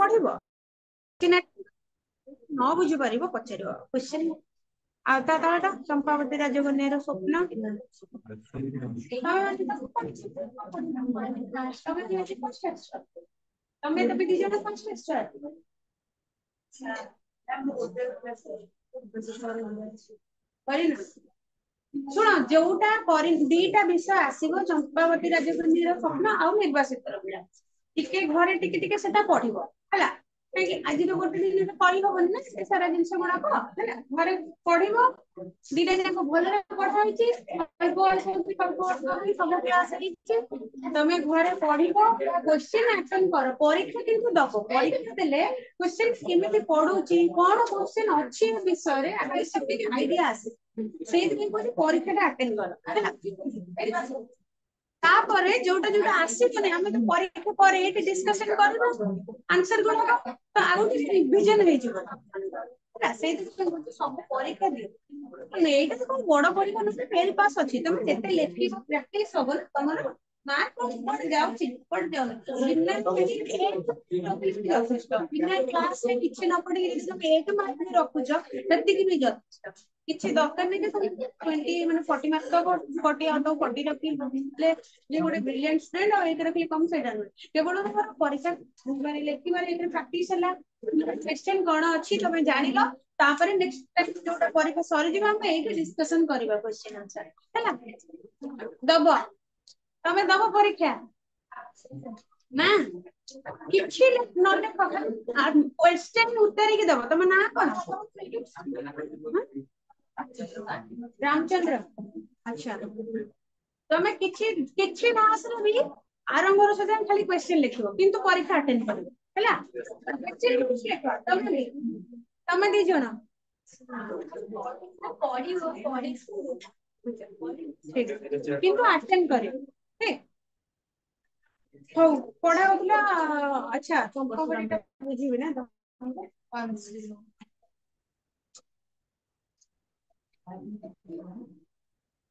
पढ़िबो न बुझी पार पचार क्वेश्चन आता चंपावती राजकन्या स्वप्न तमें तभी दी जन फर्स्ट शुण जोटा दीटा विषय आसव चंपावती राजकन्या स्वप्न आउ निर्वासित पिला टिके घरे टिके सेटा पढ़िबो हला कहीं आज गोटे दिन करहबन ना से सारा जिनस गुड़ाक घरे पढ़ो दीटा जाक भल पढ़ाई सब क्लास तमें घरे पढ़ क्वेश्चन अटेंड कर परीक्षा किंतु दब परीक्षा देले क्वेश्चन केमिति पढ़ुची कौन क्वेश्चन अच्छी विषय रे आइडिया आसे परीक्षा अटेंड कर तापरे जोटा जोटा आसीबने हमें तो परीक्षा पर एटी डिस्कशन करबो आंसर गुडा तो आउट रिवीजन हे जिवो ना से सब परीक्षा दियो एटा तो बड़ परीक्षा न फेल पास अछि तुम जेते लेखि प्रैक्टिस होबो तमर मार्क पड़ जाउची पड़ जाउ बिना क्लास में किछि न पड़ी तुम 1 मार्क भी रखुछ तति कि भी जस्ट किछि दरकार नै कि 20 माने 40 मार्क तो 40 आउट 40 रखी ले जे गोटे ब्रिलियंट स्टूडेंट और एक रखली कम सेटा नै केवल तमर परीक्षा माने लेखिबार एक प्रैक्टिस हला क्वेश्चन कोन अछि तमे जानिलो तापरे नेक्स्ट टाइम जोटा परीक्षा सरी जिबा हम एके डिस्कशन करबा क्वेश्चन आंसर हला दबो तमे दबो परीक्षा ना किछि नले क्वेश्चन उत्तर के दबो तमे ना कोन रामचंद्र अच्छा तमे किछि किछि ना आसलो भी आरंभ रो सदा खाली क्वेश्चन लिखिबो किंतु परीक्षा अटेंड करबो हला क्वेश्चन लिखो तमे दी जण पढिबो किंतु अटेंड करियो ठीक हो पढ़ा होतला अच्छा चंपावतीटा बुझिबे ना तो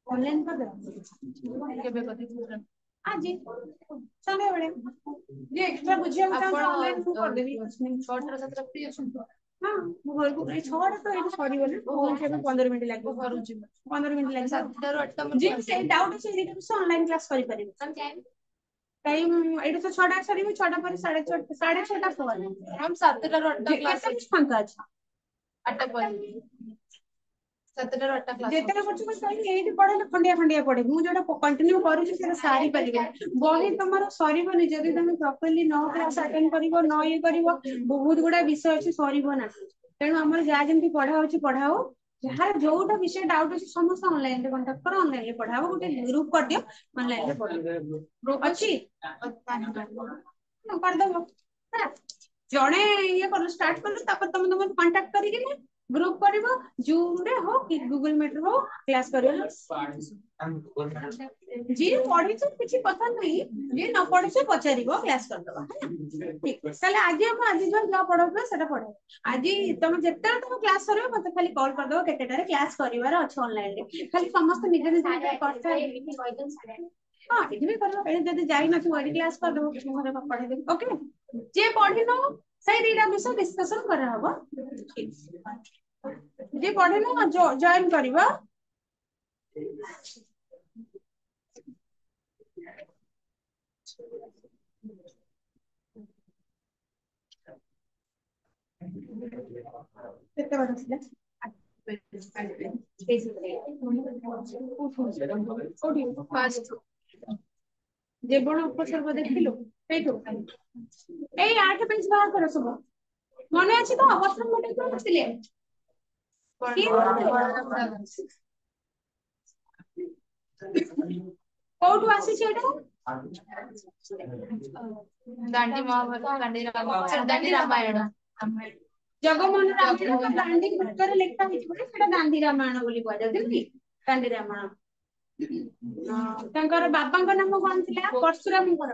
ऑनलाइन कर दे केबे कथि आज संडे बेले जे एक्स्ट्रा बुझिया ऑनलाइन कर देबी 6 7 फ्री अछि हां मो घर को 6 तो एठी सरी बोले फोन के 15 मिनिट लागो करूची 15 मिनिट लागे 7 टा 8 टा जे से डाउट अछि एटा ऑनलाइन क्लास करि परिबे टाइम एटा तो 6 टा सरी 6 टा पर 6:30 टा पर हम 7 टा 8 टा क्लास फांका अछि 8 टा पर 7 टा 8 टा क्लास जेते कुछ कहि एठी पढले खंडिया खंडिया पढे मु जोटा कंटिन्यू करूची से सारी परिबे बही तमरो सरीबनी जदी तुम प्रॉपर्ली 9 क्लास अटेंड करिवो 9 ये करिवो बहुत गुडा विषय अछि सरीबो ना तेनु हमर जा जेंति पढा होची पढाओ जहार जोटा विषय डाउट अछि समस्त ऑनलाइन रे कांटेक्ट करो ऑनलाइन रे पढाओ गोटे ग्रुप कर दियो ऑनलाइन रे पढो ग्रुप अछि कर दबो जणे ये कर स्टार्ट कर तापर तुम कांटेक्ट करी कि ग्रुप करिवो जूम रे हो कि गूगल मीट रे हो क्लास करियो जी पढी छ किछि पता नहीं जे न पढी छ पचारिबो क्लास कर दबा ठीक चले आज हम आज जो ना पढो सेटा पढो आज तुम जेते तुम क्लास करियो मते खाली कॉल कर दो केतेटा क्लास करिवार अछि ऑनलाइन रे खाली समस्त निजे निजे करता हां इदि भी करो ए जदी जाई न तू एडी क्लास कर दो घरे पढे दे ओके जे पढी नो सही दीटा विषय डिस्कशन करा हबो जे पढे नो जॉइन करिवो केते बार असले फास्ट जेबण उपसर्ग देखिलु एठो ए 8 पेज बाहर कर सब मने अछि तो अवसर मने को बसिले कोठु आसी छै एटा दांडी महाभारत दांडी रामायण जगमोहन रामायण दांडी उत्तर लेखा हितबे सेटा दांडी रामायण बोली कहै जति दांडी रामायण तंकर बापांक नाम कोन थिला परशुरामकर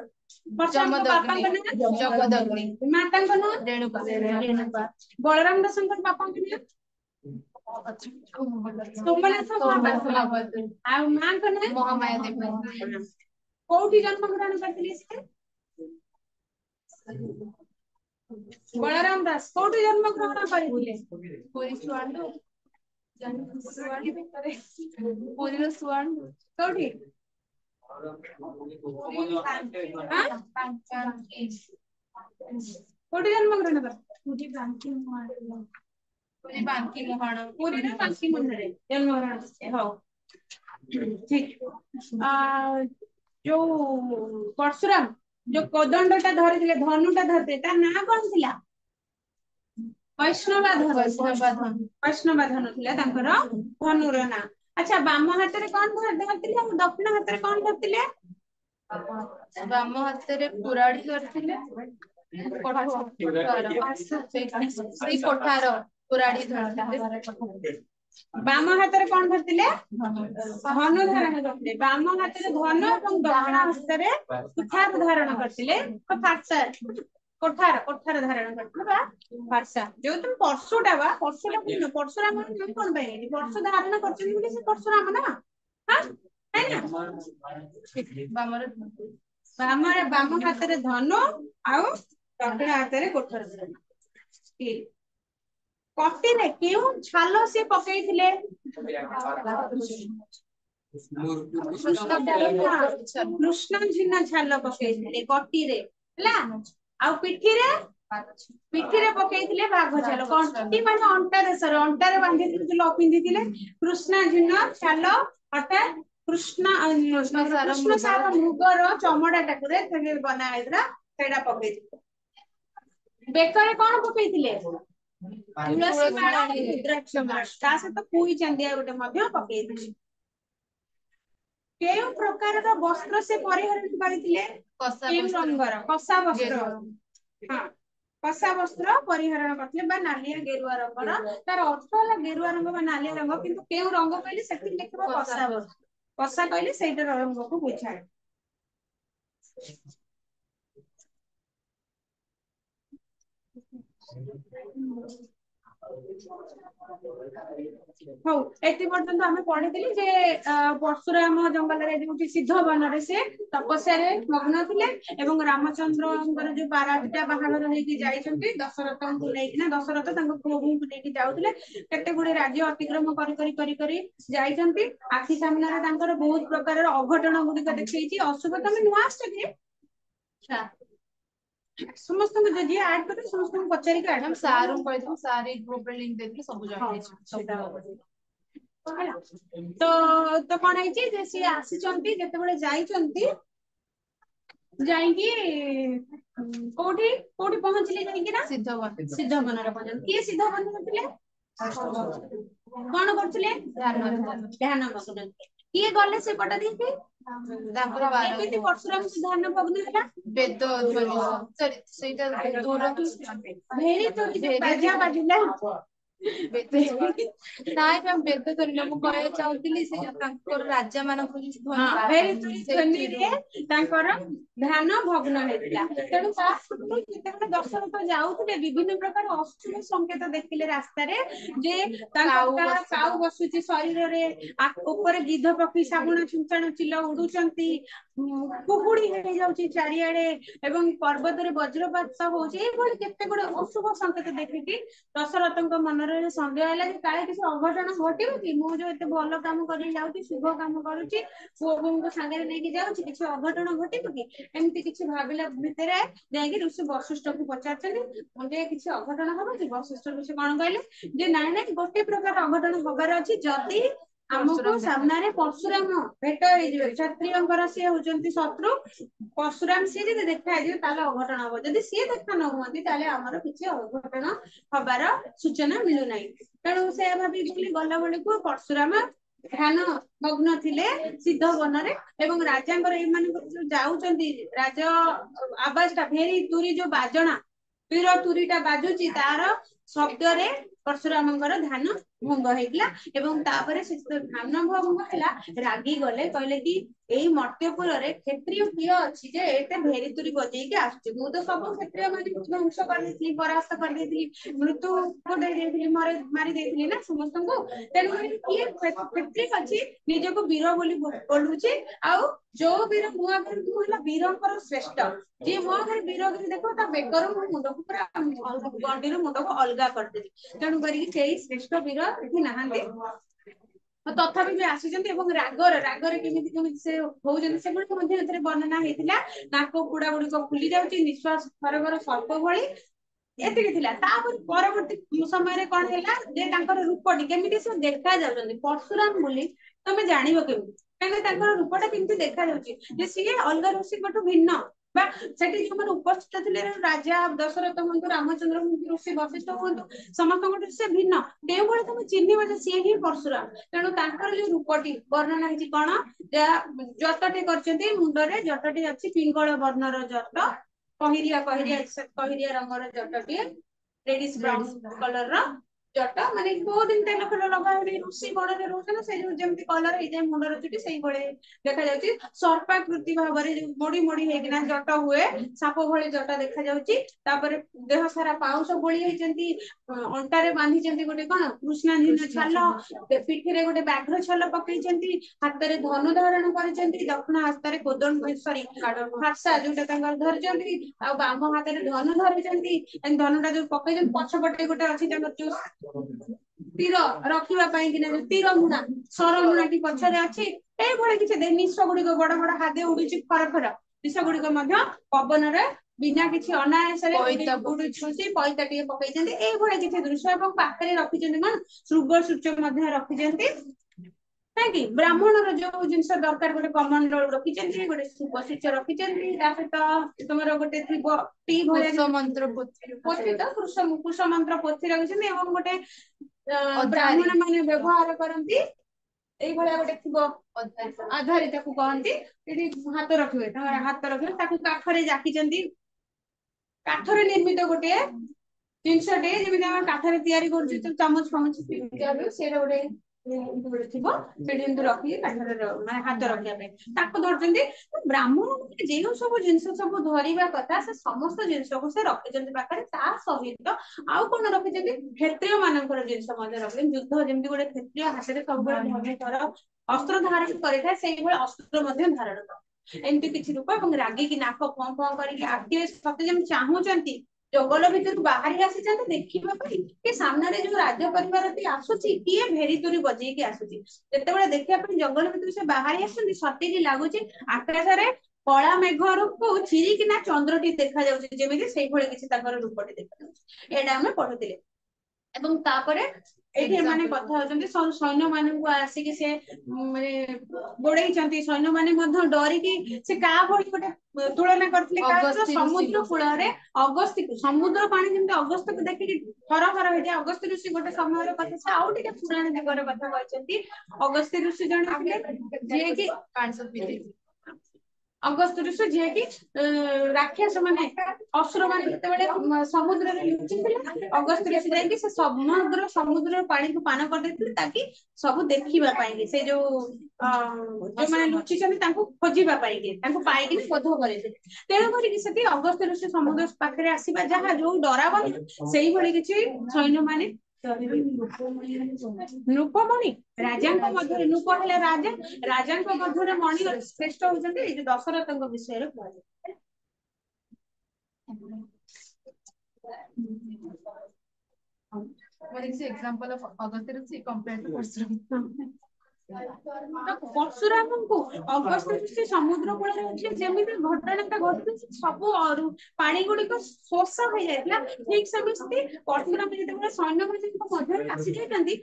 परशुराम बापांक नाम जगदग्नि मातांक नाम रेणुका बलराम दासंकर बापांक नाम सोमनाथ महाभारत आ मां को नाम महामाया देवी कोठी जन्म ग्रहण करथिले से बलराम दास कोठी जन्म ग्रहण करथिले पुरी सुआंडू पुरी सुआंडू कोठी कोठी जन्म ग्रहण कर पुरी बांकी मोहन पुरी ना बांकी मुंडरे जन्म ग्रहण हो ठीक जो परशुराम जो कोदंडटा धरिथिले धनुटा धरते ता ना कोन थिला वैष्णवाधन थिला तांकर धनुर ना अच्छा बाम हाथ रे कोन धरतिले और दक्षिण हाथ रे कोन धरतिले बाम हाथ रे पुराड़ी धरतिले कोठार पुराड़ी धरतिले बाम हाथ रे कोन धरतिले धनु धारण करथिले बाम हाथ रे धनु और दक्षिण हाथ रे कुठार धारण करथिले तो फारसा कोठार धारण करथिले बा फारसा जो तुम परशुटा कोन परशुराम नाम कोन बाई परशु धारण करथिले बोली से परशुराम ना हां है ना बाम हाथ रे धनु आउ दक्षिण हाथ रे कोठार धारण ठीक कटी रे केउ छालो से पकईथिले कृष्ण झिना छाल पकईथिले कटी रे हला आ पिठी रे पकईथिले बाघ छाल कटी माने अंटा देशर अंटा रे बांधिथिले लपिंदिथिले कृष्ण झिना छाल अर्थात कृष्ण सार मृगर चमड़ा टाकुरे तके बना आइद्रा सेडा पकईथिले बेकरे कोन पकईथिले तुलसी माला रुद्राक्ष माला ता सहित पुई चांदिया गोटे मध्य पकईथिले केउ प्रकार रो वस्त्र से परिहरण करिथिले केउ रंगर कसा वस्त्र हां कसा वस्त्र परिहरण करथिले बा नालिया गेरुआ रंगर तार अर्थ होला गेरुआ रंग बा नालिया रंग किंतु केउ रंग कहले सेति लिखबो कसा वस्त्र कसा कहले सेटा रंग को बुझाय हो एति पर्यंत हमें पढिथिली जे परशुराम जंगल रे जोटी सिद्ध वन रे से तपस्या रे मग्न थिले एवं रामचंद्रଙ୍କର जो बाराटा बाहागर हेकी जाइछन्ती दशरथ को लेकिना दशरथ तांको पुओ को लेकी जाउथिले केते गुडे राज्य अतिक्रम करी जाइछन्ती आखि सामने रे तांकर बहुत प्रकार अघटन गुडी देखैछि अशुभ तमे नुआस्ट के समस्त को जे ऐड करते समस्त को पचारि के हम सारू कहथु सारी ग्रुप रे लिंक देथि सब जानि तो कोन है जे सी आसीचंती जते बेले जाइचंती जाइकी कोठी पहुंचले जाइकी ना सिद्धवन रे पहुंचन के सिद्धवन करथिले कोन करथिले ध्यान मग्न किए गले से पटा देखे एमिति परशुराम ध्यान मग्न होला वेद ध्वनि सेटा दूर भेरी तो बाजा बाजिला नाइ मैम वेद ध्वनि मु कहय चाहतिली से तांकर राजा मानक भेरी ध्वनि रे तांकर ध्यान भग्न हेतिला तेनु ता जेतेबेले दशरथ जाउथिले विभिन्न प्रकार अशुभ संकेत देखिले रास्ता रे जे तांकर काउ बसुची शरीर रे ऊपर गिद्ध पक्षी साबुन छुंचण चिल उडुचंती कुकुड़ी हे जाउची चारियाडे एवं पर्वत रे वज्रपात होउची ए भली केते गुडे अशुभ संकेत देखिकी दशरथଙ୍କ मनरे संदेह होला जे काहे किछ अघटन घटिबो कि मु जो एते भलो काम करि जाउची शुभ काम करूची पुओ को संगे लेके जाउची किछ अघटन घटिबो कि एमती किछ भाबिला भितरे जायकी ऋषि वशिष्ठ को पचारछनी मुझे किछ अघटन हबो कि वशिष्ठ ऋषि कोन कहले जे नाइ नाइ गोटे प्रकार अघटन होबार अछि जति हमको सामने रे परशुराम भेट हे जे क्षत्रियंकर से होचंती शत्रु परशुराम से जे देखा जे ताले अघटन हबो जदी से देखा न होंती ताले हमर किछ अघटन हबार सूचना मिलु नै तेणु से भाबी बोली गला बळे को परशुराम ध्यान मग्न थिले सिद्ध वन रे एवं राजांकर ए मान जो जाउचंती राज आवाजटा भेरी तुरी जो बाजणा तुरीटा बाजुची तार शब्द रे परशुरामंकर ध्यान ଭଙ୍ଗ ହେଇଥିଲା ଏବଂ ତାପରେ ସେ ଧାନ ଭଙ୍ଗ ହେଲା ରାଗି ଗଲେ କହିଲେ କି ଏଇ ମର୍ତ୍ତ୍ୟପୁରରେ କ୍ଷତ୍ରିୟ କିଏ ଅଛି ଯେ ଏତେ ଭେରିତୁରି ବଜେଇକି ଆସୁଛି। ମୁଁ ତ ସବୁ କ୍ଷତ୍ରିୟ ମାନଙ୍କୁ ଧ୍ୱଂସ କରିଦେଇଥିଲି, ପରାସ୍ତ କରିଦେଇଥିଲି, ମୃତ୍ୟୁ ଦେଇ ଦେଇଥିଲି, ମାରି ଦେଇଥିଲି ନା ସମସ୍ତଙ୍କୁ। ତେଣୁକରି କିଏ କ୍ଷତ୍ରିୟ ଅଛି ନିଜକୁ ବୀର ବୋଲି ବୋଲୁଛି, ଆଉ ଯୋଉ ବୀର ମୁଁ ଆଗରେ ମୁଁ ହେଲା ବୀରଙ୍କର ଶ୍ରେଷ୍ଠ, ଯିଏ ମୋ ଆଗରେ ବୀରଗିରି ଦେଖ ତା ବେକରୁ ମୋ ମୁଣ୍ଡକୁ ପୁରା ଗଣ୍ଡିରୁ ମୁଣ୍ଡକୁ ଅଲଗା କରିଦେବି। ତେଣୁ କରିକି କେହି ଶ୍ରେଷ୍ଠ ବୀର ଏଠି ନାହାନ୍ତି। ତଥାପି ବି ଆସିଛନ୍ତି ଏବଂ ରାଗରେ କେମିତି ସେ ହଉଛନ୍ତି ସେଗୁଡିକ ମଧ୍ୟ ଏଥିରେ ବର୍ଣ୍ଣନା ହେଇଥିଲା। ନାକ ପୁଡା ଗୁଡିକ ଫୁଲି ଯାଉଛି, ନିଶ୍ୱାସ ଥରକର ସର୍ପ ଭଳି, ଏତିକି ଥିଲା। ତାପରେ ପରବର୍ତ୍ତୀ ସମୟରେ କଣ ହେଲା ଯେ ତାଙ୍କର ରୂପଟି କେମିତି ସେ ଦେଖା ଯାଉଛନ୍ତି ପରଶୁରାମ ବୋଲି ତମେ ଜାଣିବ କେମିତି, କାହିଁକି ତାଙ୍କର ରୂପଟା କେମିତି ଦେଖା ଯାଉଛି ଯେ ସିଏ ଅଲଗା ଋଷିଙ୍କଠୁ ଭିନ୍ନ। ବା ସେଠି ଯୋଉମାନେ ଉପସ୍ଥିତ ଥିଲେ ରାଜା ଦଶରଥ ହୁଅନ୍ତୁ, ରାମଚନ୍ଦ୍ର ହୁଅନ୍ତୁ, ଋଷି ବଶିଷ୍ଠ ହୁଅନ୍ତୁ, ସମସ୍ତଙ୍କଠୁ ସେ ଭିନ୍ନ। କେଉଁଭଳି ତମେ ଚିହ୍ନିବ ଯେ ସିଏ ହିଁ ପରଶୁରାମ। ତେଣୁ ତାଙ୍କର ଯୋଉ ରୂପଟି ବର୍ଣ୍ଣନା ହେଇଛି କଣ, ଯାହା ଜଟଟି କରିଛନ୍ତି, ମୁଣ୍ଡରେ ଜଟଟି ଅଛି, ପିଙ୍ଗଳ ବର୍ଣ୍ଣର ଜଟ, କହିରିଆ ରଙ୍ଗର ଜଟଟିଏ, ରେଡିଶ ବ୍ରାଉନ କଲର ଜଟ, ମାନେ କୋଉ ଦିନ ତେଲ ଫେଲ ଲଗା ହୁଏନି, ଋଷି ବଳରେ ରହୁଛନ୍ତି ସେଇ ଯେମିତି କଲର ହେଇଯାଏ ମୁଣ୍ଡର ଚୁଟି ସେଇଭଳି ଦେଖାଯାଉଛି। ସର୍ପାକୃତି ଭାବରେ ଯୋଉ ମୋଡି ମୋଡି ହେଇକିନା ଜଟ ହୁଏ, ସାପ ଭଳି ଜଟ ଦେଖାଯାଉଛି। ତାପରେ ଦେହ ସାରା ପାଉଁଶ ବୋଳି ହେଇଛନ୍ତି, ଅଣ୍ଟାରେ ବାନ୍ଧିଛନ୍ତି ଗୋଟେ କଣ କୃଷ୍ଣାଜୀନ ଛାଲ, ପିଠିରେ ଗୋଟେ ବ୍ୟାଘ୍ର ଛାଲ ପକେଇଛନ୍ତି, ହାତରେ ଧନୁ ଧାରଣ କରିଛନ୍ତି, ଦକ୍ଷିଣ ହସ୍ତରେ ଫାର୍ସା ଯୋଉଟା ତାଙ୍କର ଧରିଛନ୍ତି, ଆଉ ବାମ ହାତରେ ଧନୁ ଧରିଛନ୍ତି। ଧନୁଟା ଯୋଉ ପକେଇଛନ୍ତି ପଛପଟେ ଗୋଟେ ଅଛି ତାଙ୍କର ଯୋଉ ତୀର ରଖିବା ପାଇଁ କିନା ଯୋଉ ତୀର ମୁଣା, ସର ମୁଣାଟି ପଛରେ ଅଛି। ଏଇଭଳି କିଛି ନିଶ ଗୁଡିକ ବଡ ବଡ ହାତେ ଉଡୁଛି ଖର ନିଶ ଗୁଡିକ ମଧ୍ୟ ପବନରେ ବିନା କିଛି ଅନାୟାସରେ ଉଡୁଛନ୍ତି, ପଇତା ଟିକେ ପକେଇଛନ୍ତି, ଏଇଭଳି କିଛି ଦୃଶ୍ୟ। ଏବଂ ପାଖରେ ରଖିଛନ୍ତି କଣ ଶୃଗ ସୂଚ ମଧ୍ୟ ରଖିଛନ୍ତି। କାହିଁକି ବ୍ରାହ୍ମଣର ଯୋଉ ଜିନିଷ ଦରକାର ଗୋଟେ କମଣ୍ଡଳ ରଖିଛନ୍ତି, ଗୋଟେ ଶୃଗ ରଖିଛନ୍ତି, ତା ସହିତ ତମର ଗୋଟେ ଥିବ ମନ୍ତ୍ର କୁଶ ମନ୍ତ୍ର ପୋଥି ରଖିଛନ୍ତି ଏବଂ ଗୋଟେ ବ୍ରାହ୍ମଣ ମାନେ ବ୍ୟବହାର କରନ୍ତି ଏଇଭଳିଆ ଗୋଟେ ଥିବ ଆଧାରି ତାକୁ କହନ୍ତି, ସେଠି ହାତ ରଖିବେ, ତାଙ୍କର ହାତ ରଖିବେ, ତାକୁ କାଠରେ ଜାକିଛନ୍ତି। କାଠରେ ନିର୍ମିତ ଗୋଟେ ଜିନିଷଟେ, ଯେମିତି ଆମେ କାଠରେ ତିଆରି କରୁଛୁ ଚାମଚ ଫାମଚ ସେଇଟା ଗୋଟେ ଥିବ, ସେଠି ଏମିତି ରଖିକି କାଠରେ ମାନେ ହାତ ରଖିବା ପାଇଁ ତାକୁ ଧରିଛନ୍ତି। ବ୍ରାହ୍ମଣ ଯେଉଁ ସବୁ ଜିନିଷ ସବୁ ଧରିବା କଥା ସେ ସମସ୍ତ ଜିନିଷକୁ ସେ ରଖିଛନ୍ତି ପାଖରେ। ତା ସହିତ ଆଉ କଣ ରଖିଛନ୍ତି, କ୍ଷତ୍ରିୟ ମାନଙ୍କର ଜିନିଷ ମଧ୍ୟ ରଖିଛନ୍ତି। ଯୁଦ୍ଧ ଯେମିତି ଗୋଟେ କ୍ଷତ୍ରିୟ ହାତରେ ସବୁବେଳେ ଧନୁଧର ଅସ୍ତ୍ର ଧାରଣ କରିଥାଏ, ସେଇଭଳି ଅସ୍ତ୍ର ମଧ୍ୟ ଧାରଣ କରେ। ଏମିତି କିଛି ରୂପ ଏବଂ ରାଗିକି ନାକ ଫଁ ଫଁ କରିକି ଆଖିରେ ସତେ ଯେମିତି ଚାହୁଁଛନ୍ତି, ଜଙ୍ଗଲ ଭିତରୁ ବାହାରି ଆସିଛନ୍ତି ଦେଖିବା ପାଇଁ କି ସାମ୍ନାରେ ଯୋଉ ରାଜ ପରିବାରଟି ଆସୁଛି କିଏ ଭେରିତୁରି ବଜେଇକି ଆସୁଛି। ଯେତେବେଳେ ଦେଖିବା ପାଇଁ ଜଙ୍ଗଲ ଭିତରୁ ସେ ବାହାରି ଆସୁଛନ୍ତି, ସତେକି ଲାଗୁଛି ଆକାଶରେ କଳା ମେଘକୁ ଚିରିକିନା ଚନ୍ଦ୍ରଟି ଦେଖାଯାଉଛି, ଯେମିତି ସେଇଭଳି କିଛି ତାଙ୍କର ରୂପଟି ଦେଖାଯାଉଛି। ଏଇଟା ଆମେ ପଢୁଥିଲେ। ଏବଂ ତାପରେ ଏଇଠି ଏମାନେ କଥା ହଉଛନ୍ତି ସୈନ୍ୟ ମାନଙ୍କୁ ଆସିକି ସେ ମାନେ ଗୋଡେଇଛନ୍ତି। ସୈନ୍ୟ ମାନେ ମଧ୍ୟ ଡରିକି ସେ କାହା ଭଳି ଗୋଟେ ତୁଳନା କରିଥିଲେ, ସମୁଦ୍ର କୂଳରେ ଅଗସ୍ତିକୁ, ସମୁଦ୍ର ପାଣି ଯେମିତି ଅଗସ୍ତକୁ ଦେଖିକି ଥର ହେଇଯାଏ, ଅଗସ୍ତ୍ୟ ଋଷି ଗୋଟେ ସମୟର କଥା। ସେ ଆଉ ଟିକେ ପୁରାଣ ଯୁଗର କଥା କହିଛନ୍ତି। ଅଗସ୍ତ୍ୟ ଋଷି ଜଣେ ଥିଲେ ଯିଏକି ଅଗସ୍ତ୍ୟ ଋଷି ଯିଏକି ରାକ୍ଷସ ମାନେ ଅସୁର ମାନେ ଯେତେବେଳେ ସମୁଦ୍ରରେ ଲୁଚିଥିଲେ, ଅଗସ୍ତ୍ୟ ଋଷି ଯାଇକି ସେ ସମୁଦ୍ରର ପାଣିକୁ ପାନ କରିଦେଇଥିଲେ, ତାକି ସବୁ ଦେଖିବା ପାଇଁକି ସେ ଯୋଉ ଯୋଉମାନେ ଲୁଚିଛନ୍ତି ତାଙ୍କୁ ଖୋଜିବା ପାଇଁକି, ତାଙ୍କୁ ପାଇକି ବୋଧ କରେଇଥିଲେ। ତେଣୁ କରିକି ସେଠି ଅଗସ୍ତ୍ୟ ଋଷି ସମୁଦ୍ର ପାଖରେ ଆସିବା ଯାହା ଯୋଉ ଡରାବନି, ସେଇଭଳି କିଛି ସୈନ୍ୟମାନେ ନୃପମଣି ରାଜାଙ୍କ ମଧ୍ୟରେ, ନୃପ ହେଲେ ରାଜା, ରାଜାଙ୍କ ମଧ୍ୟରେ ମଣି ଶ୍ରେଷ୍ଠ ହଉଛନ୍ତି ଏଇ ଯୋଉ ଦଶରଥଙ୍କ ବିଷୟରେ କୁହାଯାଏ। What is the example of Agastya Rishi compared to Parshurama? ପରଶୁରାମଙ୍କୁ Agastya ଋଷି ସମୁଦ୍ର କୂଳରେ ଅଛି, ଯେମିତି ଘଟଣାଟା ଘଟୁଛି ସବୁ ପାଣି ଗୁଡିକ ଶୋଷ ହେଇଯାଇଥିଲା, ଠିକ ସେମିତି ପରଶୁରାମ ଯେତେବେଳେ ସୈନ୍ୟମାନଙ୍କ ମଧ୍ୟରେ ଆସି ଯାଇଛନ୍ତି,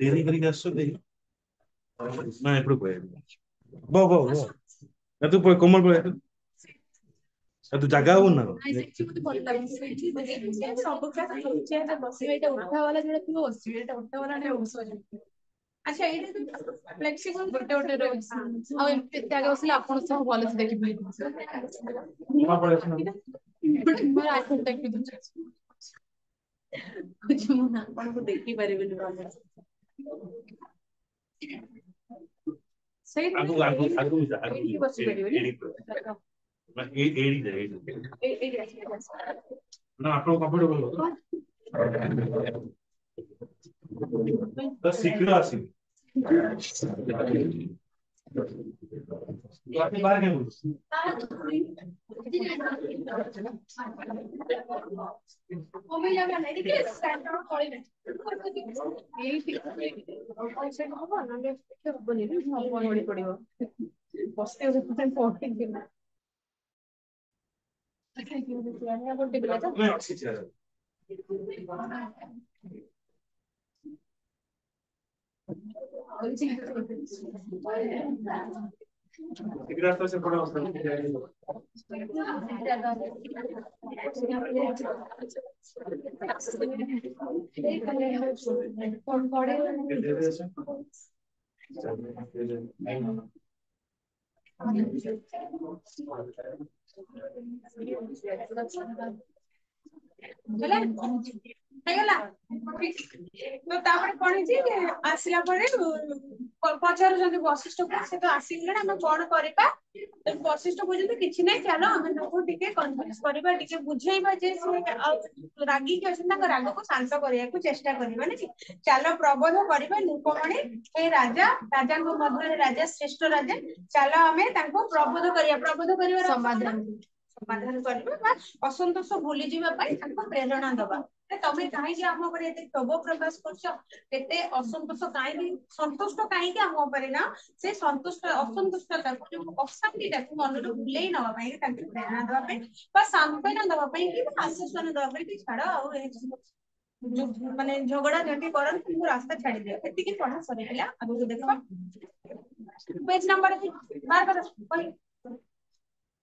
देरी करी आसो दे ना एपड़ को बो बो बो ना तू कोमल को तू जगह हो ना अच्छा ये फ्लेक्सिबल गोटे गोटे रोज आ एते आगे बसले आपण सब भले से देखि पई ना पड़े सुन मोर आइफोन टेक भी कुछ मन आपण को देखि परिबेन भले सही आगु आगु आगु जा एडी बस परिबेन मैं एडी जा एडी ना आपको कंफर्टेबल हो तो शीघ्र आसी आपने बाहर क्या ओ मैं लगा नहीं कि स्टैंड आउट पड़े यही से हो ना ले बनी बड़ी पड़ियो बसते होते पड़े कि अच्छा कि ये बोलते बिला तो मैं अच्छी चीज रास्ता से बड़ा तो तापर कोन जी आसिला परे पचार जंती वशिष्ठ को से तो आसिले हम कोन करबा तो वशिष्ठ बुझे किछि नै चलो हम लोग टिके कन्विंस करबा टिके बुझेइबा जे से रागी के अछन ना राग को शांत करिया को चेष्टा करबा नै चलो प्रबोध करबा नुपमणि ए राजा राजा को मध्य राजा श्रेष्ठ राजा चलो हमें ताको प्रबोध करिया समाधान करबा असंतोष भूली जीवा पई ताको प्रेरणा दबा तमे काहे जे हम ऊपर एते प्रभो प्रकाश करछ केते असंतोष काहे कि संतुष्ट काहे कि हम ऊपर ना से संतुष्ट असंतुष्टता को अशांति ता मन रो भुलेई नवा पई ताके प्रेरणा दबा पई बा सांत्वना दबा पई कि आश्वासन दबा पई कि छाड़ आ माने झगड़ा झंडी करन तू रास्ता छाड़ी दे एति कि पढ़ा सरीला अब देखो पेज नंबर बार कर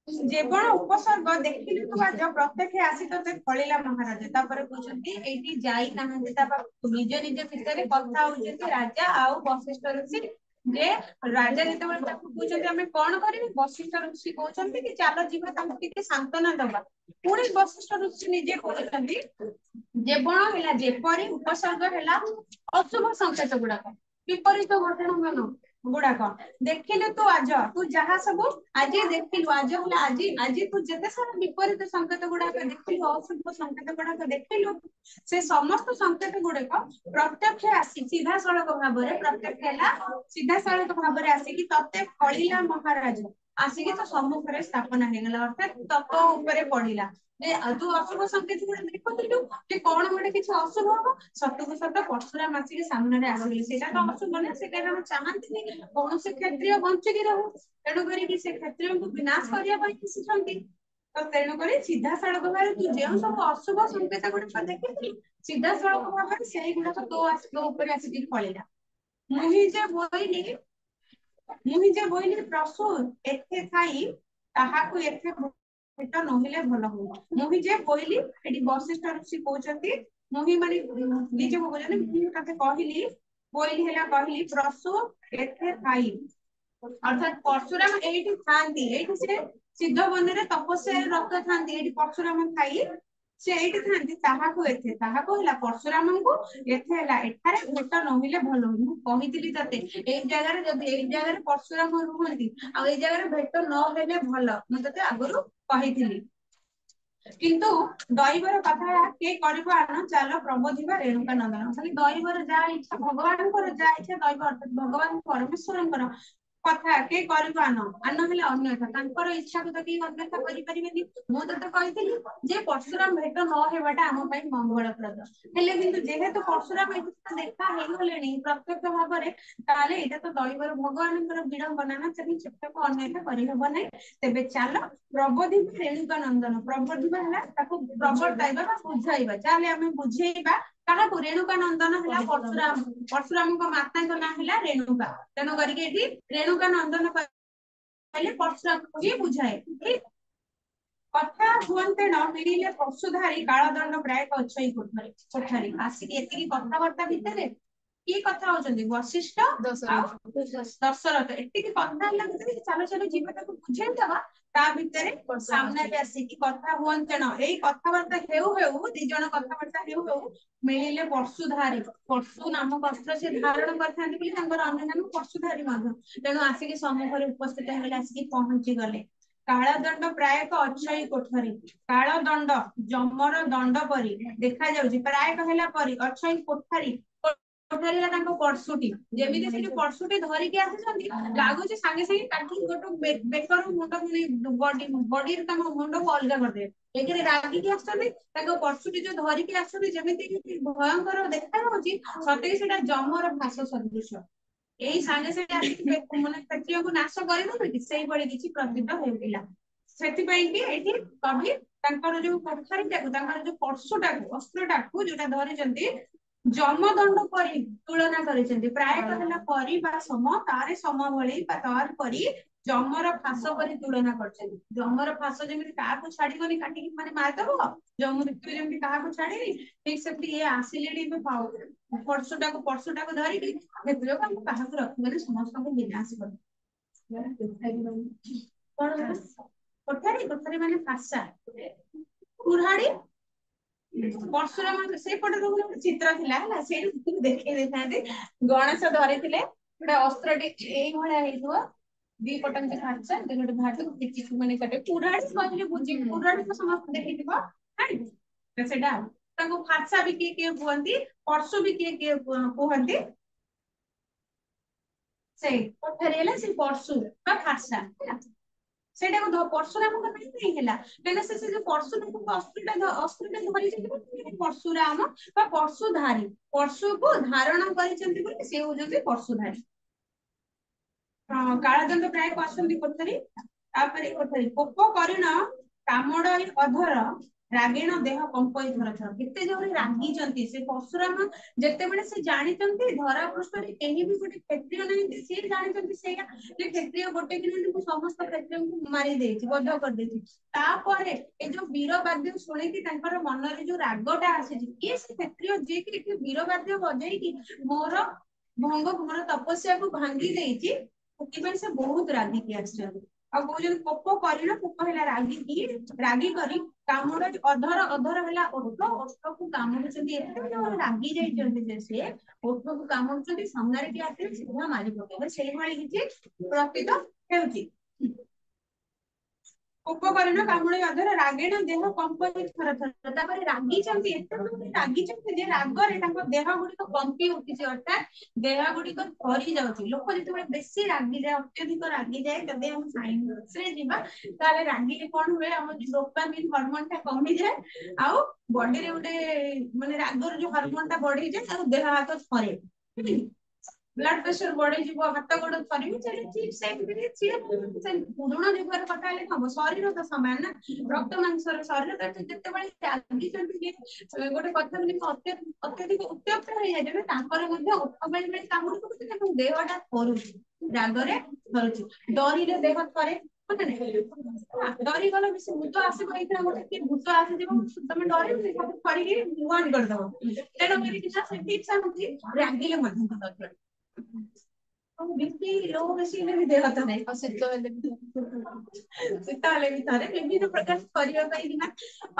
जेबण उपसर्ग देखिलु तू आज प्रत्यक्ष आसी तते फळिला महाराज तापर पूछंती एठी जाई काहंती ता निज निज भितरे कथा होचंती राजा आउ वशिष्ठ ऋषि जे राजा जेतेबेले ताकू पूछंती हमें कोन करिवे वशिष्ठ ऋषि कहउचंती कि चालो जीवा ताकू टिके सांत्वना दबा पुणी वशिष्ठ ऋषि निजे कहउचंती जेबण हैला जेपरी उपसर्ग हैला अशुभ संकेत गुडा विपरीत घटना मन गुडाक देखिले तू आज तू जहा सब आज देखिलु आज होला आज तू जते सारा विपरीत संकेत गुडाक देखिलु अशुभ संकेत गुडाक देखिलु से समस्त संकेत गुडाक प्रत्यक्ष आसी सीधा सड़क भाबरे प्रत्यक्ष हैला सीधा सड़क भाबरे आसी कि तते फळिला महाराज आसी कि तो सम्मुख रे स्थापना हे गेला अर्थात तप ऊपर पडिला जे तू अशुभ संकेत गुडा देखिलु जे कोन गोटे किछ अशुभ हो सत्य सत्य परशुराम आसी के सामने रे आसी सेटा तो अशुभ ने से कारण चाहंती कौन से क्षत्रिय बंचिकी रहू तेणु करी कि से क्षत्रिय को विनाश करिया पई किछंती तो तेणु करी सीधा सड़क भाबरे तू जे सब अशुभ संकेत गुडा देखिलु सीधा सड़क भाबरे सेही गुडा तो ऊपर आसी कि फळिला मुहि जे बोइली प्रसु एथे थाई ताहाकू एथे भेट नहिले भल हो मुहि जे बोइली एडी वशिष्ठ ऋषि कहउचंती मुहि माने निजे बोलने मुहि ताके कहली बोइली हैला कहली प्रसु एथे थाई अर्थात परशुराम एठी थांती एठी से सिद्ध वने रे तपस्या रत थांती एठी परशुराम थाई से एठी थांती ताहाकू हैला परशुराम को एथे हैला एठारे भेट नहिले भल हो मु कहितली तते ए जगह रे जदी ए जगह रे परशुराम रुहंती आ ए जगह रे भेट न हेले भल मु तते आगरु कहितली किंतु दैवर कथा के करबो आनो चलो प्रबोधिबा रेणुका नंदन खाली दैवर जा इच्छा भगवान को जा इच्छा दैव अर्थात भगवान परमेश्वरन କଥା के करिबो आन आन हेला अन्यथा तांकर इच्छा को तो के अन्यथा करि परिबेनी मु तो कहितली जे परशुराम भेट न हेबाटा हम पई मंगलप्रद हेले किंतु जेहेतु परशुराम एत देखा हे गलेनी प्रत्यक्ष भाबरे ताले एटा तो दैवर भगवानଙ୍କର विडंबना ना सेहि चित्तको अन्यथा करि हेबो नै तेबे चालो प्रबोधि रेणुका नंदन प्रबोधि हला ताको प्रबोधाइबा बा बुझाइबा चाले हमें बुझेइबा कहा रेणुका नंदन हला परशुराम परशुराम को माता को ना हला रेणुका तेनो करके एठी रेणुका नंदन कहले परशुराम को ही बुझाए ठीक कथा हुअन्ते न मिलिले पशुधारी कालदंड प्राय अछई कोठारी आसिक एतिकी कथावार्ता भितरे की कथा होचंदी वशिष्ठ दशरथ एतिकी कथा लागते चलो चलो जीव ताको बुझेन दबा ता भितरे सामने पे आसिकी कथा हुअन्ते न एई कथावार्ता हेउ हेउ दी जण कथावार्ता हेउ हेउ मिलिले पशुधारी पशु नामक अस्त्र से धारण करथांती बोली तांकर अन्य नाम पशुधारी मध्ये तेणु आसिकी सम्मुखरे उपस्थित हेले आसिकी पहुंची गले कालदंड प्राय अछई कोठरी कालदंड जमर दंड परी देखा जाउची प्राय कहला परी अछई कोठरी कोठरी तांको परसुटी जेमिति से परसुटी धरि के आछंती लागुची संगे संगे काठी गोटो बेकर मुंड पुनी बॉडी बॉडी तांको मुंड को अलगा कर दे एकेरे रागी के आछंती तांको परसुटी जो धरि के आछंती जेमिति भयंकर देखा जाउची सते सेटा जमर भाष सदृश एई संगे संगे माने क्षत्रिय को नाश करिनो कि सेही बळी किछि प्रतीत हेउतिला सेति पई कि एठी कवि तांकर जो कोठारीटा को तांकर जो परशुटा को अस्त्रटा को जोटा धरिचंती जमदंड परि तुलना करिसेंती प्राय कहला परि बा सम तारे सम भଳି बा तार परि जमर फास परि तुलना करछेंती जमर फास जेमिति का को छाडीगनी काटी कि माने मार दबो जम मृत्यु जेमिति का को छाडी ठीक सेति ए आसिलेडी में पाउ परशुटा को धरि कि हेतु हम कहा को रख माने समस्त को विनाश कर कोठारी कोठारी माने फासा कुराडी परशुराम से पटे तो चित्र थिला हला से देखै देथाते गणेश धरि थिले गोटे अस्त्रटी एई भळा हेइथो दी पटन के फासा दे गोटे भाट किछि माने कटे कुराडी कहले बुझी कुराडी तो समस्त देखैथिबो हां तो सेटा ताको फासा भी के हुअंती परशु भी के कहंती से कोठरेला से परशु का फासा सेटा को परशुराम को नहीं हैला केना से जो परशुराम को अस्त्रटा धरि जे परशुराम बा परशुधारी परशु को धारण करिसेंती बोली से हो जति परशुधारी कालदंड प्राय पसंदी कोठरी तापरे कोठरी कोप करिन कामडई अधर रागेण देह कंपई थर थर केते जोरे रागी जंती से परशुराम जेते बेले से जानि जंती धरा पृष्ठ रे केही भी गोटे क्षत्रिय नहीं से जानि जंती से जे क्षत्रिय गोटे दिन को समस्त क्षत्रिय को मारी देछि बद्ध कर देछि तापरे ए जो वीरवाद्य सुने कि तांकर मन रे जो रागटा आसे कि से क्षत्रिय जे कि वीरवाद्य बजाई कि मोर भंग मोर तपस्या को भांगी देछि उति से बहुत रागी के आछे आ कहजन कोप करिना कोप हैला रागी करी कामड़ अधर अधर हैला ओठ ओठ को कामड़ुचंती एते जो रागी जाई जंती जे से ओठ को कामड़ुचंती संगारे के आते सीधा मारी पकेबे सेही वाली किछि प्रतीत हेउची उपकरण कामळे अधर रागेण देह कंपई थर थर तापर रागी चंती एते रागी चंती जे रागरे ताको देह गुडी को कंपी उठिछि अर्थात देह गुडी को थरी जाउछि लोक जेते बेसी रागी जाय अत्यधिक रागी जाय तबे हम साइंस रे जिबा ताले रागी रे कोन होय हम डोपामिन हार्मोन ता कमी जाय आउ बॉडी रे उडे माने रागर जो हार्मोन ता बढ़ी जाय ताको देह हाथ थरे ब्लड प्रेशर बढ़ी जीव हाथ गोड़ थरी चले ठीक से पुराण जुगर कथा ले हम शरीर तो समान ना रक्त मांस शरीर तो जते बळे रागी जंती गोटे कथा में अत्यधिक उत्त्यक्त हो जाय जेबे तांकर मध्ये उठबेल में कामुडी को ते देहटा थरुची रागरे थरुची डरी रे देह थरे डरी गला बेसी भूत आसे कहइथरा गोटे कि भूत आसे जेबो तमे डरे सब थरी के मुआन कर दबो तेनो मेरी किछा से ठीक से रागी ले मध्यम कर बीपी लो बेसी में भी देहता नहीं और शीतले भी थरे विभिन्न प्रकार करिया पाई ना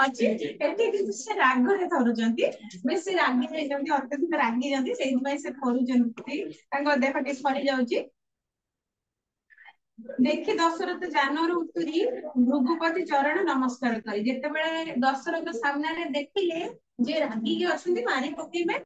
अछि एते कि से राग रे थरुजंती बेसी रागी नै जंती अत्यधिक रागी जंती सेहि पई से थरुजंती तांको देह टे फरी जाउची देखि दशरथ जानर उतरी भृगुपति चरण नमस्कार करी जेते बेले दशरथ सामने रे देखिले जे रागी के असुंदी मारी पकेबे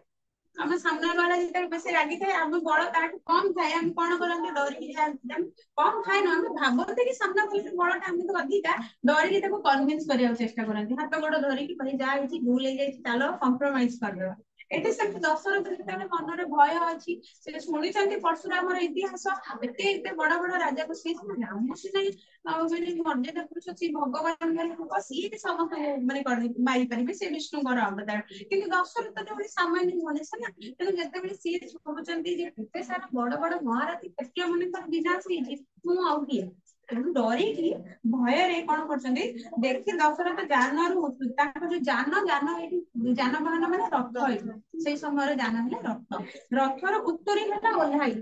ଆମ ସାମ୍ନା ବାଲା ଯେତେବେଳେ ବେଶୀ ରାଗି ଥାଏ ଆମ ବଳ ତାଠୁ କମ ଥାଏ ଆମେ କଣ କରନ୍ତି ଡରିକି ଯାଆନ୍ତି କମ ଥାଏ ନା ଆମେ ଭାବନ୍ତି କି ସାମ୍ନା ବାଲା ବଳଟା ଆମକୁ ଅଧିକା ଡରିକି ତାକୁ କନଭିନ୍ସ କରିବାକୁ ଚେଷ୍ଟା କରନ୍ତି ହାତ ଗୋଡ ଧରିକି କହି ଯାହା ହେଇଛି ଭୁଲ ହେଇଯାଇଛି ଚାଲ କମ୍ପ୍ରମାଇଜ କରିଦବା ଏଠି ସେମିତି ଦଶରଥ ଯେତେବେଳେ ମନରେ ଭୟ ଅଛି ସେ ଶୁଣିଛନ୍ତି ପରଶୁରାମର ଇତିହାସ ଏତେ ବଡ ବଡ ରାଜାକୁ ସିଏ ସିନା ରାମ ସିନା ମାନେ ମର୍ଯ୍ୟାଦା ପୁରୁଷ ସିଏ ଭଗବାନଙ୍କର ରୂପ ସିଏ ବି ସମସ୍ତଙ୍କୁ ମାନେ ମାରିପାରିବେ ସେ ବିଷ୍ଣୁଙ୍କର ଅବତାର କିନ୍ତୁ ଦଶରଥ ଗୋଟେ ସାମାନ୍ୟ ମଣିଷ ନା ତେଣୁ ଯେତେବେଳେ ସିଏ ଭାବୁଛନ୍ତି ଯେ ଏତେ ସାରା ବଡ ବଡ ମହାରଥୀ କେତେ ମାନଙ୍କର ବିନାଶ ହେଇଛି ମୁଁ ଆଉ କିଏ ତେଣୁ ଡରିକି ଭୟରେ କଣ କରୁଛନ୍ତି ଦେଖି ଦଶରଥ ଯାନରୁ ତାଙ୍କର ଯୋଉ ଯାନ ଏଇଠି ଯାନବାହନ ମାନେ ରଥ ଏଇଠି ସେଇ ସମୟରେ ଯାନ ହେଲା ରଥର ଉତ୍ତରୀ ହେଲା ଓହ୍ଲାଇ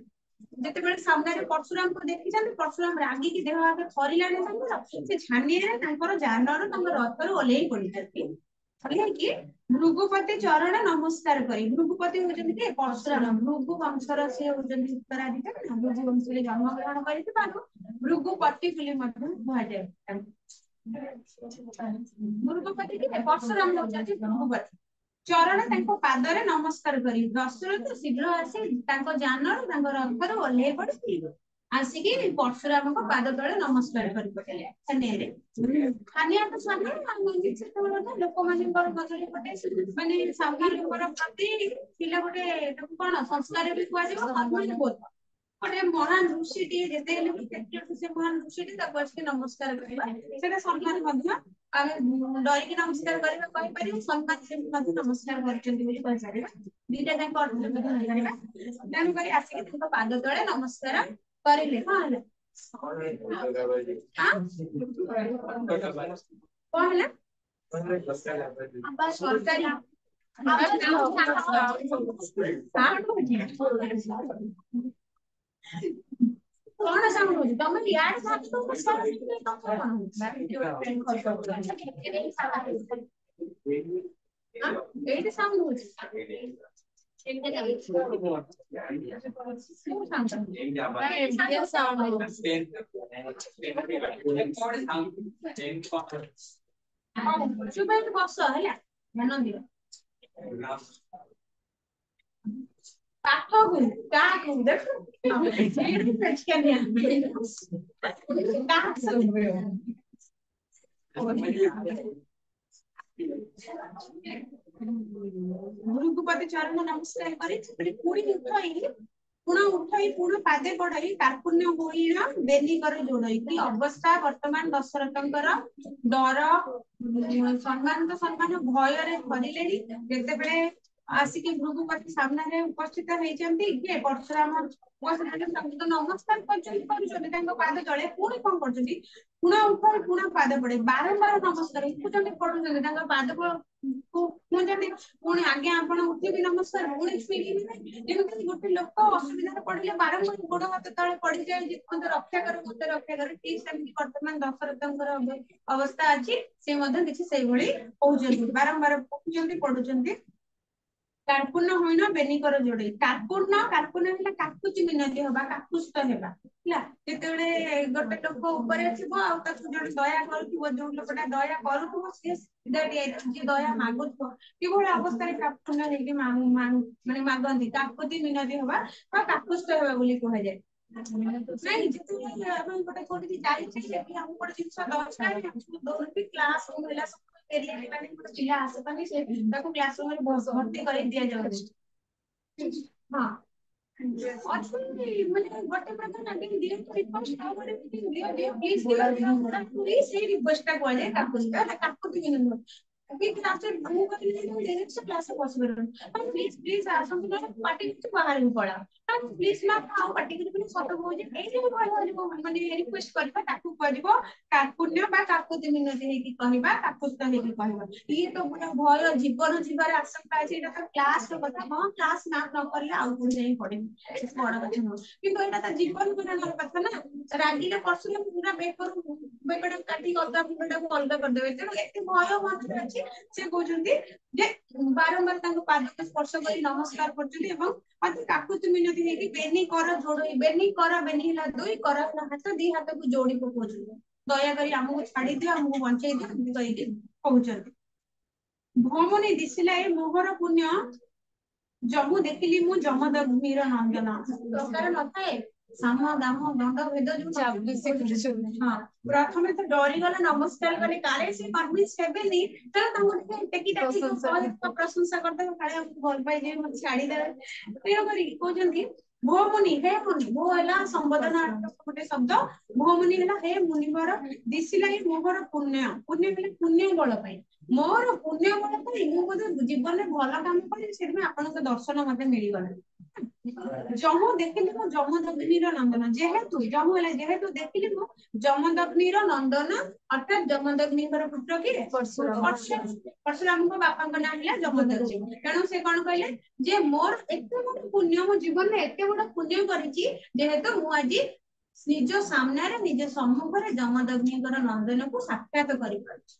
ଯେତେବେଳେ ସାମ୍ନାରେ ପରଶୁରାମଙ୍କୁ ଦେଖିଛନ୍ତି ପରଶୁରାମ ରାଗିକି ଦେହ ହାତ ଥରିଲାଣି ତାଙ୍କର ସେ ଛାନିଆରେ ତାଙ୍କର ଯାନରୁ ତାଙ୍କ ରଥରୁ ଓହ୍ଲେଇ ପଡିଛନ୍ତି ଓହ୍ଲେଇକି ଭୃଗୁପତି ଚରଣ ନମସ୍କାର କରି ଭୃଗୁପତି ହଉଛନ୍ତି କି ପରଶୁରାମ ଭୃଗୁ ବଂଶର ସିଏ ହଉଛନ୍ତି ଉତ୍ତରାଧିକାରୀ ଭୃଗୁ ବଂଶରେ ଜନ୍ମଗ୍ରହଣ କରିଥିବାରୁ ଭୃଗୁପତି ବୋଲି ମଧ୍ୟ କୁହାଯାଏ ଭୃଗୁପତି କି ପରଶୁରାମ ହଉଛନ୍ତି ଭୃଗୁପତି ଚରଣ ତାଙ୍କ ପାଦରେ ନମସ୍କାର କରି ଦଶରଥ ଶୀଘ୍ର ଆସି ତାଙ୍କ ଯାନରୁ ତାଙ୍କ ରଥରୁ ଓହ୍ଲେଇ ପଡିକି ଆସିକି ପରଶୁରାମଙ୍କ ପାଦ ତଳେ ନମସ୍କାର କରି ପକେଇଲେ ଛାନିଆରେ ଛାନିଆ ତ ଛାନିଆ ସେତେବେଳେ ଲୋକମାନଙ୍କର ମନରେ ଗୋଟେ ମାନେ ସାମ୍ନା ଲୋକର ପ୍ରତି ଥିଲା ଗୋଟେ ତାକୁ କଣ ସଂସ୍କାର ବି କୁହାଯିବ ବୋଧ ଗୋଟେ ମହାନ ଋଷିଟିଏ ଯେତେ ହେଲେ ବି ସେ ମହାନ ଋଷିଟି ତାକୁ ଆସିକି ନମସ୍କାର କରିବା ସେଇଟା ସମ୍ମାନ ମଧ୍ୟ ଆମେ ଡରିକି ନମସ୍କାର କରିବା କହିପାରିବୁ ସମ୍ମାନ ମଧ୍ୟ ନମସ୍କାର କରୁଛନ୍ତି ବୋଲି କହିପାରିବା ଦିଟା ଯାକ ଅର୍ଥ ମଧ୍ୟ କହିପାରିବା ତେଣୁକରି ଆସିକି ତାଙ୍କ ପାଦ ତଳେ ନମସ୍କାର କରିଲେ କଣ ହେଲା କଣ ହେଲା ସରକାରୀ କଣ ସାଉଣ୍ଡ ହଉଛି ତମେ ୟାର ଏଇଠି ସାଉଣ୍ଡ ହଉଛି ଚୁପ ହେଇକି ବସ ହେଲା ଧ୍ୟାନ ଦିଅ ପାଠକୁ କାହାକୁ ଦେଖ ଭୃଗୁପତି ଚରଣ ନମସ୍କାର କରି ପୁଣି ଉଠାଇ ପୁଣି ପାଦେ ପଡାଇ କାର୍ପୁଣ୍ୟ ହୋଇଣ ବେନିକର ଯୋଡଇ କି ଅବସ୍ଥା ବର୍ତ୍ତମାନ ଦଶରଥଙ୍କର ଡର ସମ୍ମାନ ତ ସମ୍ମାନ ଭୟରେ ଧରିଲେଣି ଯେତେବେଳେ ଆସିକି ଭୃଗୁପତି ସାମ୍ନାରେ ଉପସ୍ଥିତ ହେଇଛନ୍ତି କିଏ ପରଶୁରାମ ତାଙ୍କୁ ତ ନମସ୍କାର କରୁଛନ୍ତି ତାଙ୍କ ପାଦ ତଳେ ପୁଣି କଣ କରୁଛନ୍ତି ପୁଣା ଉଠାଇ ପୁଣା ପାଦ ପଡେ ବାରମ୍ବାର ନମସ୍କାର ଉଠୁଛନ୍ତି ପଡୁଛନ୍ତି ତାଙ୍କ ପାଦ କୁହନ୍ତି ପୁଣି ଆଜ୍ଞା ଆପଣ ଉଠିକି ନମସ୍କାର ପୁଣି ଛୁଇଁକି ଯେମିତି ଗୋଟେ ଲୋକ ଅସୁବିଧାରେ ପଡିଲେ ବାରମ୍ବାର ଗୋଡ ହାତ ତଳେ ପଡିଯାଏ ଯେ ମତେ ରକ୍ଷା କର ଠିକ ସେମିତି ବର୍ତ୍ତମାନ ଦଶରଥଙ୍କର ଅବସ୍ଥା ଅଛି ସେ ମଧ୍ୟ କିଛି ସେଇଭଳି କହୁଛନ୍ତି ବାରମ୍ବାର ପଢୁଛନ୍ତି ପଢୁଛନ୍ତି କାର୍ପୁଣ୍ୟ ହୋଇନ ବେନିକର ଯୋଡେ କାର୍ପୁଣ୍ୟ ହେଲା କାକୁତି ମିନତି ହବା କାକୁସ୍ଥ ହେବା ହେଲା ଯେତେବେଳେ ଗୋଟେ ଲୋକ ଉପରେ ଥିବ ଆଉ ତାକୁ ଜଣେ ଦୟା କରୁଥିବ ଯୋଉ ଲୋକଟା ଦୟା କରୁଥିବ ସିଏ ଯିଏ ଦୟା ମାଗୁଥିବ କିଭଳି ଅବସ୍ଥାରେ କାର୍ପୁଣ୍ୟ ହେଇକି ମାନେ ମାଗନ୍ତି କାକୁତି ମିନତି ହବା ବା କାକୁସ୍ଥ ହେବା ବୋଲି କୁହାଯାଏ ନାଇଁ ଯେତେବେଳେ ଆମେ ଗୋଟେ କୋଉଠିକି ଯାଇଛେ ସେଠି ଆମକୁ ଗୋଟେ ଜିନିଷ ଦରକାର କ୍ଲାସ ରୁମ ହେଲା ପିଲା ଆସପାନି ସେ ତାକୁ କ୍ଲାସ ରୁମରେ ଭର୍ତ୍ତି କରି ଦିଆଯାଉଛି ହଁ ଅଛନ୍ତି ମାନେ ଗୋଟେ ପ୍ରକାର ଦିଅନ୍ତୁ ରିକ୍ୱେଷ୍ଟ ସେଇ ରିକ୍ୱେଷ୍ଟଟା କୁହାଯାଏ କାକୁତି ମିନତି କ୍ଲାସରେ ବସିପାରିବନି ପ୍ଲିଜ ଆସନ୍ତୁ ନହେଲେ ପାଟି ବାହାରକୁ ପଳାଅ ପ୍ଲିଜ ମ୍ୟାମ ଆଉ ପାଟି କରିବେନି ସତ କହୁଛି ଏଇଠି ମାନେ ରିକ୍ୱେଷ୍ଟ କରିବା ତାକୁ କୁହାଯିବ କାର୍ପୁଣ୍ୟ ବା କାକୁତି ମିନତି ହେଇକି କହିବା କାକୁସ୍ଥ ହେଇକି କହିବା ଇଏ ତ ପୁରା ଭୟ ଜୀବନ ଯିବାର ଆଶଙ୍କା ଅଛି ଏଇଟା ତ କ୍ଲାସର କଥା ହଁ କ୍ଲାସ ମ୍ୟାମ ନ କରିଲେ ଆଉ କୋଉଠି ଯାଇ ପଢିବି ବଡ କଥା ନୁହଁ କିନ୍ତୁ ଏଇଟା ତ ଜୀବନ ଗୁଣର କଥା ନା ରାଗିଲେ ପଶିଲେ ପୁରା ବେକଟାକୁ କାଟିକି ଅଲଗା ମୁଣ୍ଡଟାକୁ ଅଲଗା କରିଦେବେ ତେଣୁ ଏତେ ଭୟ ମନରେ ଅଛି ସେ କହୁଛନ୍ତି ଯେ ବାରମ୍ବାର ତାଙ୍କ ପାଦକୁ ସ୍ପର୍ଶ କରି ନମସ୍କାର କରୁଛନ୍ତି ଏବଂ କାକୁତି ମିନତି ହେଇକି ବେନି କର ଯୋଡଇ ବେନି ହେଲା ଦୁଇ କର ହେଲା ହାତ ଦି ହାତକୁ ଯୋଡି ପକଉଛନ୍ତି ଦୟାକରି ଆମକୁ ଛାଡି ଦିଅ ଆମକୁ ବଞ୍ଚେଇ ଦିଅ ଏମିତି କହିକି କହୁଛନ୍ତି ଭଉଣୀ ଦିଶିଲା ଏ ମୋହର ପୁଣ୍ୟ जमु देखिली मु जमदग्निर नंदन प्रकार नथाए साम दाम दंड भेद जो हाँ प्रथमे तो डरी गला नमस्कार कले काले से कन्विंस हेबेनी तो टेकी टाकी प्रशंसा करते काले भल पाई जे मत छाड़ी दे प्रिय करी कहउजंती भोमुनि हे मुनि भो हला संबोधन गोटे शब्द भोमुनि हला हे मुनिवर दिसिलाई मोहर पुण्य पुण्य हले पुण्य बल पाई मोर पुण्य बल पाई मु बोधे जीवन में भल काम करी सेमे आपन दर्शन मते मिली गला जमु देखिली मु जमदग्निर नंदन जेहेतु जमु हले जेहेतु देखिली मु जमदग्निर नंदन अर्थात जमदग्निकर पुत्र कि परशुराम को बापा का नाम है जमदग्नि तेणु से कौन कहले जे मोर एते बड़ पुण्य मो जीवन में एते बड़ पुण्य करिछि जेहेतु मु आज निज सामने रे निज सम्मुख रे जमदग्निकर नंदन को साक्षात करि पाछि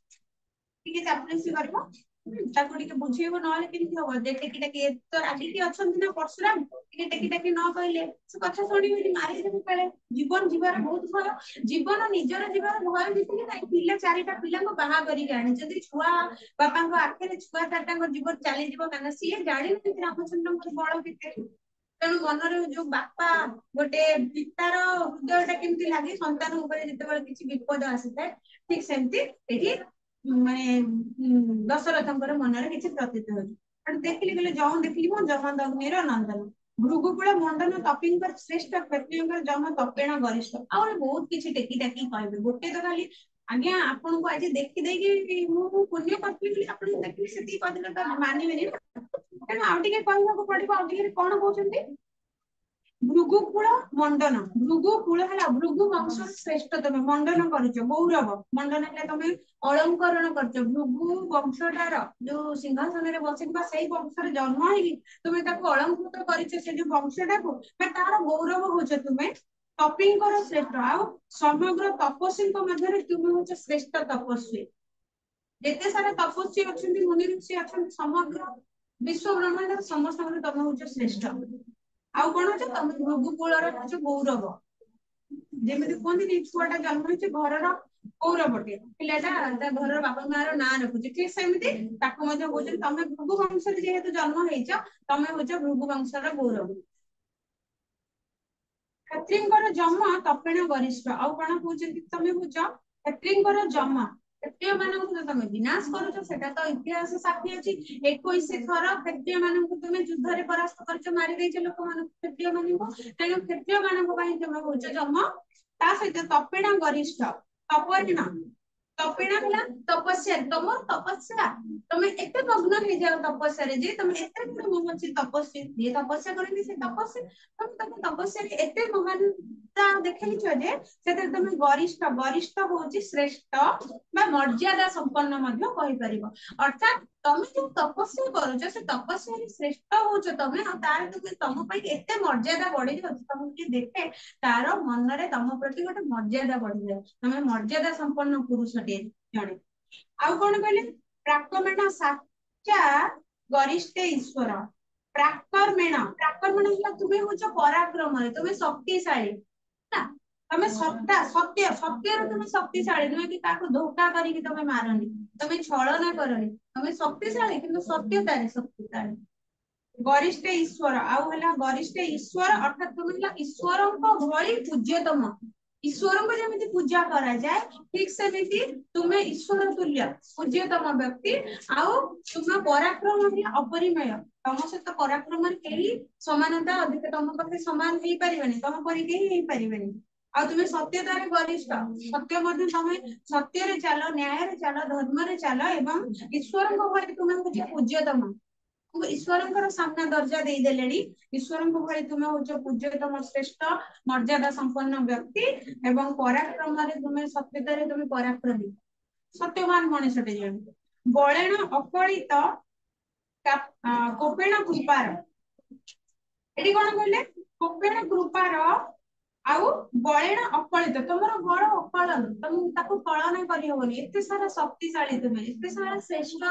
ठीक है चापलिसी करबो ताको टिके बुझेबो नले केमति होबो जे टेकी तो आदि की अछंती ना परशुराम टिके टेकी न कहले से कथा सुनिबेनी मारि देबो पळे जीवन जीवार बहुत भय जीवन निजर जीवार भय दिसली काई पिला चारिटा पिला को बाहा करी गाणी जदी छुआ बापा को आखे छुआ चारटा को जीवन चली जीवो काना सिए जानि न रामचंद्र को बळ केते तेणु मनरे जो बापा गोटे पितार हृदयटा केमति लागे संतान ऊपर जेतेबेले किछि विपद आसीता ठीक सेमति एठी माने दशरथंकर मनरे किछि प्रतीत होय देखिली गले जौ देखिली मो जमदग्निर नंदन भृगुकुल मंडन तपिंकर श्रेष्ठ क्षत्रियंकर जम तपेण गरिष्ठ और बहुत किछि टेकी टाकी कहबे गोटे तो खाली आज्ञा आपन को आज देखि देगी मु पुण्य करथि आपन देखि सेति कहले त मानिबेनी तेणु आ टिके कहबाको पड़िबो आ टिके कोन कहउछन्ती भृगुकुल मंडन भृगुकुल हला भृगु वंश श्रेष्ठ तमे मंडन करछो गौरव मंडन हला तमे अलंकरण करछो भृगु वंशधार जो सिंहासन रे बसिबा सेही वंश रे जन्म हेगी तुमे ताको अलंकृत करछो से जो वंशटा को तार गौरव होछ तुमे तपिंकर श्रेष्ठ आ समग्र तपस्वी को मध्य तुमे होछ श्रेष्ठ तपस्वी जेते सारा तपस्वी अछंती मुनि ऋषि अछंती समग्र विश्व ब्रह्मांड समस्त तमे होछ श्रेष्ठ आउ कोन छ तमे भृगुकुलर छ गौरव जेमिति कोन नि छुआटा जन्म होछ घरर गौरवटे पिलाटा ता घरर बापा मार ना रखुछ ठीक सेमिति ताको मध्य होछ तमे भृगु वंश रे जेहेतु जन्म हेछ तमे होछ भृगु वंशर गौरव क्षत्रियंकर जम तपेण गरिष्ठ आउ कोन कहउछन्ति तमे होछ क्षत्रियंकर जम क्षत्रिय मानक तमे विनाश करूछ सेटा तो इतिहास साक्षी अछि 21 थर क्षत्रिय मानक तमे युद्ध रे परास्त करछ मारि दैछ लोक मानक क्षत्रिय मानक तेणु क्षत्रिय मानक पई तमे होछ जम ता सहित तपेण गरिष्ठ तपेण तपेण हला तपस्या तमर तपस्या तमे एते मग्न हे जाओ तपस्या रे जे तमे एते बड़ मोहची तपस्या जे तपस्या करनी से तपस्या तमे तपस्या रे एते महानता देखै छ जे सेते तमे गरिष्ठ गरिष्ठ होची श्रेष्ठ बा मर्यादा संपन्न मध्य कहि परिबो अर्थात तमे जो तपस्या करूछ से तपस्या रे श्रेष्ठ होछ तमे आ तार तुमे तम पई एते मर्यादा बढ़ी जाउ तम कि देखे तार मन रे तम प्रति गोटे मर्यादा बढ़ी जाउ तमे मर्यादा संपन्न पुरुष टे जणे आउ कोन कहले प्राक्रमण साचा गरिष्ठ ईश्वर प्राक्रमण हला तुमे होछ पराक्रम रे तुमे शक्तिशाली ना तमे सत्ता सत्य सत्य रे तुमे शक्तिशाली तुमे कि काको धोखा करी कि तुमे मारनी तुमे छळना करनी तुमे शक्तिशाली किंतु सत्यता रे शक्तिशाली गरिष्ठ ईश्वर आउ हला गरिष्ठ ईश्वर अर्थात तुमे हला ईश्वरको भଳି पूज्यतम ईश्वर को जेमिति पूजा करा जाए ठीक सेमिति तुमे ईश्वर तुल्य पूज्यतम व्यक्ति आउ तुम पराक्रम हला अपरिमेय तम सहित पराक्रम केही समानता अधिक तम पक्षे समान हेई परिबनी तम परि केही हेई परिबनी आ तुमे सत्यता रे गरिष्ठ सत्य मध्ये तमे सत्य रे चालो न्याय रे चालो धर्म रे चालो एवं ईश्वर को भଳି तुमे होछ पूज्यतम ईश्वर सामना दर्जा दे देलेनी ईश्वर को भଳି तुमे होछ पूज्यतम श्रेष्ठ मर्यादा संपन्न व्यक्ति एवं पराक्रम रे तुमे सत्यता रे तुमे पराक्रमी सत्यवान मनुष्यटे जण बळेण अकलित कोपेण कृपार एडी कोन कहले कोपेण कृपार आउ बळेण अकलित तमरो बळ अकलन तम ताको कळना करि होनी एते सारा शक्तिशाली तुमे एते सारा श्रेष्ठ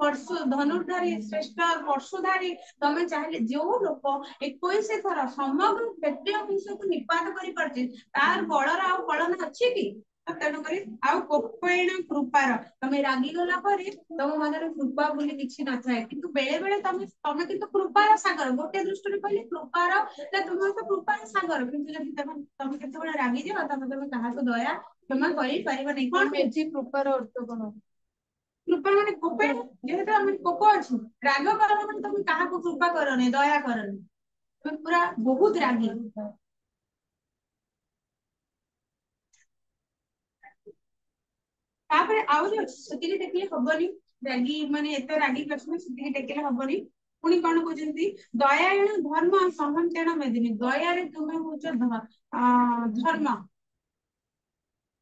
परशु धनुर्धारी श्रेष्ठ परशुधारी तमे चाहे जो लोक 21 थर समग्र क्षत्रिय वंश को निपात करि परछि तार बळर आ कळना अछि कि ତେଣुକରି ଆଉ କୋପେण कृपार तमे रागी गला परे तम मनरे कृपा बोली किछि न थाए किंतु बेले बेले तमे तमे किंतु कृपार सागर गोटे दृष्टि कहले कृपार ले तुम तो कृपार सागर किंतु जदि तमे केते बेले रागी जे तमे कहा को दया क्षमा करि परिबो नै कोन मेथी कृपार अर्थ कोन कृपा माने कोपेण जेहेतु हम कोप अछि राग कर माने तमे कहा को कृपा करने दया करने तुम पूरा बहुत रागी तापर आउ जो सतिके देखले हबनी रागी माने एते रागी कसमे सतिके देखले हबनी पुनी कोन कहजंती दयायण धर्म सहंतेण मेदिनी दया रे तुमे होचो धर्म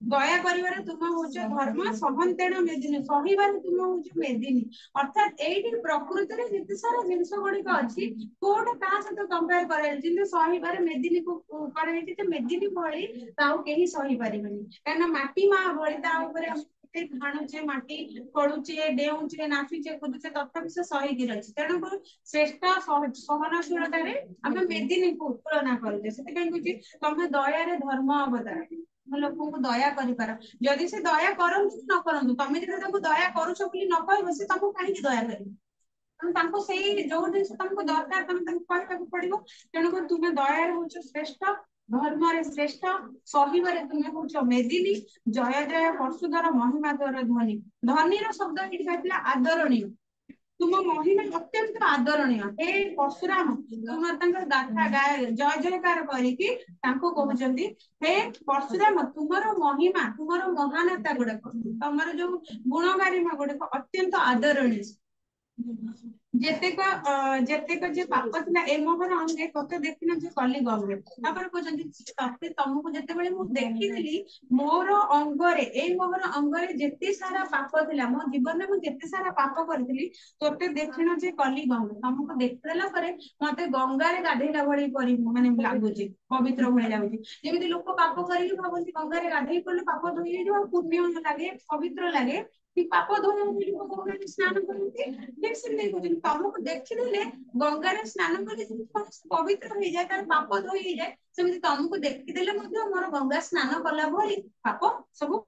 दया करिवारे तुम होचो धर्म सहंतेण मेदिनी सहिबारे तुम होचो मेदिनी अर्थात एठी प्रकृति रे जते सारा जिंस गुडी का अछि कोड का सहित कंपेयर करे जिंदे सहिबारे मेदिनी को करे जे मेदिनी भଳି ताऊ केही सहि परिबनी कारण माटी मा भଳି ता ऊपर खाणुचे माटी पडुचे डेउचे नाचुचे कुदुचे तथापि से सही गिर अछि तेणु श्रेष्ठ सहनशीलता रे हम मेदिनी को तुलना करजे सेति कहि कुछि तमे दया रे धर्म अवतार लोक को दया करि पार जदि से दया करंतु न करंतु तमे जदि ताको दया करूछो बोली न कहबो से ताको काहे की दया करिबो तमे ताको सेही जो दिन तुमको दरकार तमे ताको कहबाक पड़िबो तेणु तुमे दया रे होछो श्रेष्ठ धर्म रे श्रेष्ठ सहिबारे तुमे होछो मेदिनी जय जय परशुधर महिमा तोर ध्वनि ध्वनि रो शब्द एठी कहला आदरणीय तुम महिमा अत्यंत आदरणीय हे परशुराम तुम तांकर गाथा गाय जय जयकार करिकी तांको कहउचंती हे परशुराम तुमरो महिमा तुमरो महानता गुडा तमरो जो गुणगारिमा गुडा अत्यंत आदरणीय जेतेक जे पाप थिला ए मोहर अंगे कत देखिना जे कली गंगे तापर कहजंती तते तुमको जते बेले मु देखिथिली मोर अंगरे ए मोहर अंगरे जेते सारा पाप थिला मो जीवन में मु जेते सारा पाप करथिली तोते देखिना जे कली गंगे तुमको देखला परे मते गंगा रे गाधेला भଳି परि माने लागुची पवित्र भଳି लागुची जेमिति लोक पाप करिक भाबंती गंगा रे गाधेई पड़ले पाप धोई जो पुण्य लागे पवित्र लागे कि पाप धोई गंगा स्नान करती ठीक से नहीं कुछ तुमको देखिदेले गंगा रे स्नान करले पवित्र हो जाए तार पाप धोई जाए सेमिति तुमको देखिदेले मध्ये मोर गंगा स्नान कला भଳି पाप सब